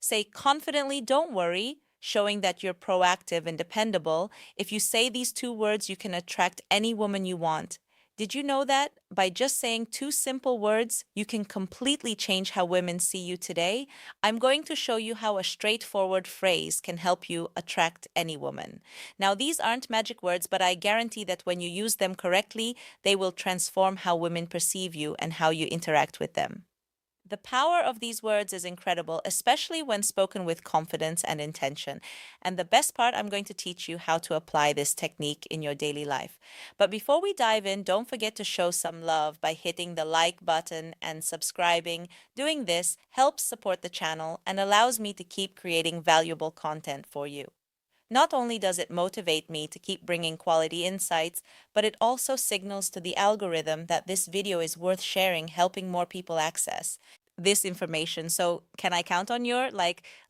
Say confidently, don't worry, showing that you're proactive and dependable. If you say these two words, you can attract any woman you want. Did you know that by just saying two simple words, you can completely change how women see you today? I'm going to show you how a straightforward phrase can help you attract any woman. Now, these aren't magic words, but I guarantee that when you use them correctly, they will transform how women perceive you and how you interact with them. The power of these words is incredible, especially when spoken with confidence and intention. And the best part, I'm going to teach you how to apply this technique in your daily life. But before we dive in, don't forget to show some love by hitting the like button and subscribing. Doing this helps support the channel and allows me to keep creating valuable content for you. Not only does it motivate me to keep bringing quality insights, but it also signals to the algorithm that this video is worth sharing, helping more people access this information. So, can I count on your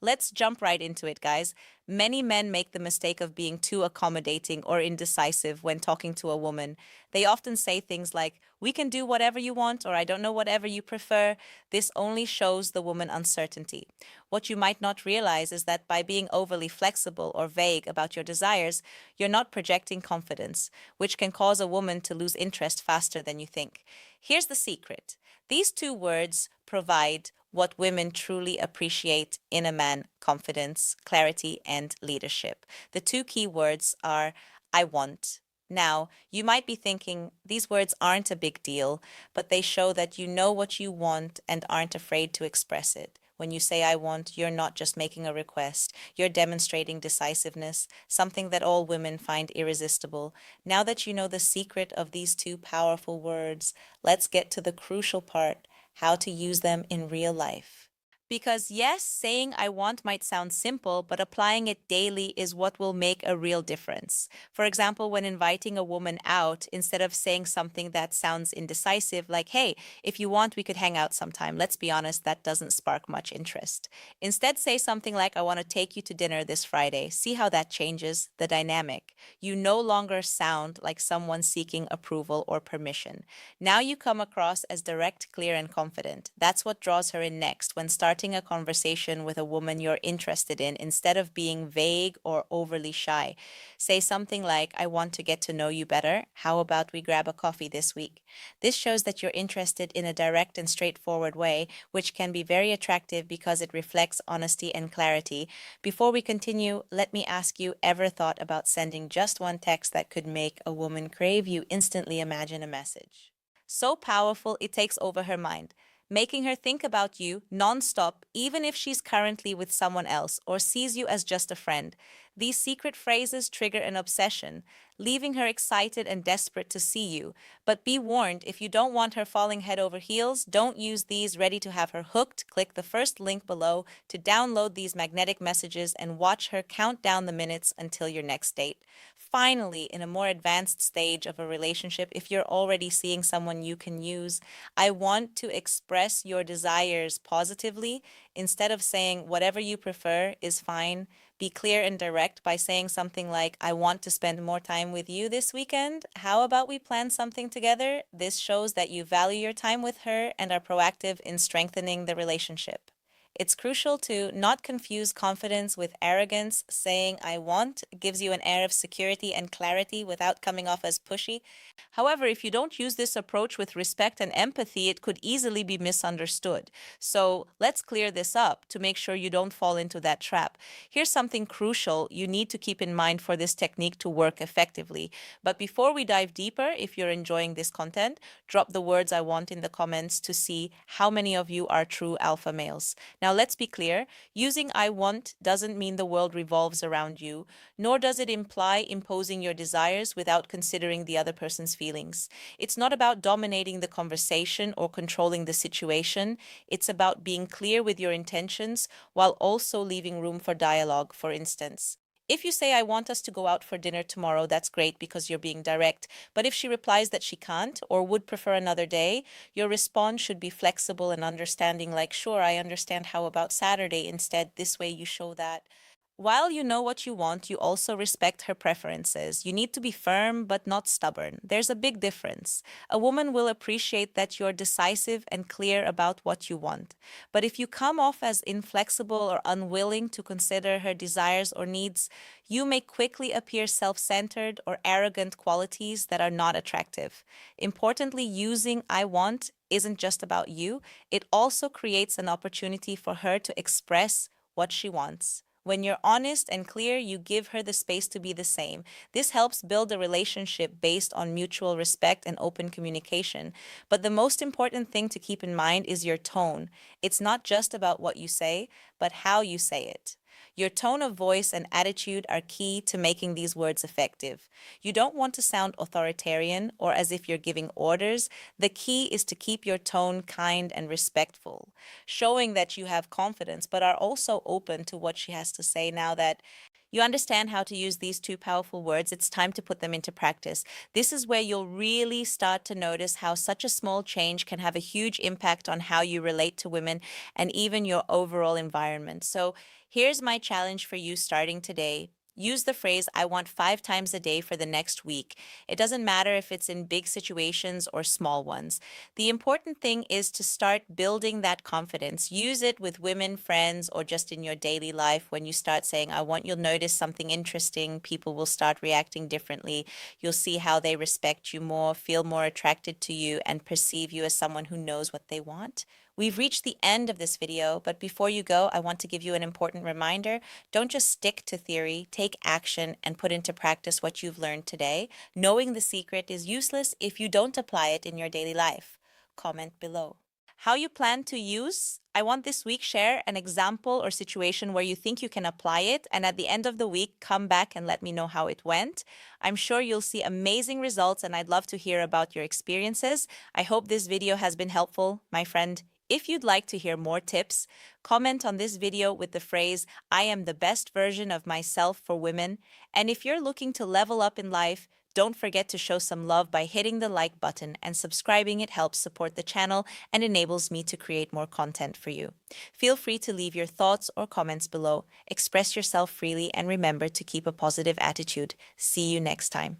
let's jump right into it, guys. Many men make the mistake of being too accommodating or indecisive when talking to a woman. They often say things like, "We can do whatever you want," or "I don't know, whatever you prefer." This only shows the woman uncertainty. What you might not realize is that by being overly flexible or vague about your desires, you're not projecting confidence, which can cause a woman to lose interest faster than you think. Here's the secret: these two words provide what women truly appreciate in a man: confidence, clarity, and leadership. The two key words are "I want." Now, you might be thinking these words aren't a big deal, but they show that you know what you want and aren't afraid to express it. When you say "I want," you're not just making a request, you're demonstrating decisiveness, something that all women find irresistible. Now that you know the secret of these two powerful words, let's get to the crucial part: how to use them in real life. Because yes, saying "I want" might sound simple, but applying it daily is what will make a real difference. For example, when inviting a woman out, instead of saying something that sounds indecisive, like, "Hey, if you want, we could hang out sometime." Let's be honest, that doesn't spark much interest. Instead, say something like, "I want to take you to dinner this Friday." See how that changes the dynamic. You no longer sound like someone seeking approval or permission. Now you come across as direct, clear, and confident. That's what draws her in next when starting a conversation with a woman you're interested in, instead of being vague or overly shy. Say something like, "I want to get to know you better. How about we grab a coffee this week?" This shows that you're interested in a direct and straightforward way, which can be very attractive because it reflects honesty and clarity. Before we continue, let me ask you, ever thought about sending just one text that could make a woman crave you instantly? Imagine a message so powerful it takes over her mind, making her think about you nonstop, even if she's currently with someone else or sees you as just a friend. These secret phrases trigger an obsession, leaving her excited and desperate to see you. But be warned, if you don't want her falling head over heels, don't use these ready to have her hooked. Click the first link below to download these magnetic messages and watch her count down the minutes until your next date. Finally, in a more advanced stage of a relationship, if you're already seeing someone you can use, "I want to express your desires positively." Instead of saying "whatever you prefer is fine," be clear and direct by saying something like, "I want to spend more time with you this weekend. How about we plan something together?" This shows that you value your time with her and are proactive in strengthening the relationship. It's crucial to not confuse confidence with arrogance. Saying "I want" gives you an air of security and clarity without coming off as pushy. However, if you don't use this approach with respect and empathy, it could easily be misunderstood. So let's clear this up to make sure you don't fall into that trap. Here's something crucial you need to keep in mind for this technique to work effectively. But before we dive deeper, if you're enjoying this content, drop the words "I want" in the comments to see how many of you are true alpha males. Now, let's be clear: using "I want" doesn't mean the world revolves around you, nor does it imply imposing your desires without considering the other person's feelings. It's not about dominating the conversation or controlling the situation. It's about being clear with your intentions while also leaving room for dialogue. For instance, if you say, "I want us to go out for dinner tomorrow," that's great because you're being direct. But if she replies that she can't or would prefer another day, your response should be flexible and understanding, like, "Sure, I understand. How about Saturday instead?" This way you show that While you know what you want, you also respect her preferences. You need to be firm but not stubborn. There's a big difference. A woman will appreciate that you're decisive and clear about what you want. But if you come off as inflexible or unwilling to consider her desires or needs, you may quickly appear self centered or arrogant, qualities that are not attractive. Importantly, using I want isn't just about you, it also creates an opportunity for her to express what she wants. When you're honest and clear, you give her the space to be the same. This helps build a relationship based on mutual respect and open communication. But the most important thing to keep in mind is your tone. It's not just about what you say, but how you say it. Your tone of voice and attitude are key to making these words effective. You don't want to sound authoritarian or as if you're giving orders. The key is to keep your tone kind and respectful, showing that you have confidence but are also open to what she has to say. Now that you understand how to use these two powerful words, it's time to put them into practice. This is where you'll really start to notice how such a small change can have a huge impact on how you relate to women and even your overall environment. So, here's my challenge for you starting today. Use the phrase, I want 5 times a day for the next week. It doesn't matter if it's in big situations or small ones. The important thing is to start building that confidence. Use it with women, friends, or just in your daily life. When you start saying, I want, you'll notice something interesting. People will start reacting differently. You'll see how they respect you more, feel more attracted to you, and perceive you as someone who knows what they want. We've reached the end of this video, but before you go, I want to give you an important reminder. Don't just stick to theory, take action and put into practice what you've learned today. Knowing the secret is useless if you don't apply it in your daily life. Comment below. How you plan to use? I want this week share an example or situation where you think you can apply it, and at the end of the week, come back and let me know how it went. I'm sure you'll see amazing results, and I'd love to hear about your experiences. I hope this video has been helpful, my friend. If you'd like to hear more tips, comment on this video with the phrase, I am the best version of myself for women. And if you're looking to level up in life, don't forget to show some love by hitting the like button and subscribing. It helps support the channel and enables me to create more content for you. Feel free to leave your thoughts or comments below. Express yourself freely and remember to keep a positive attitude. See you next time.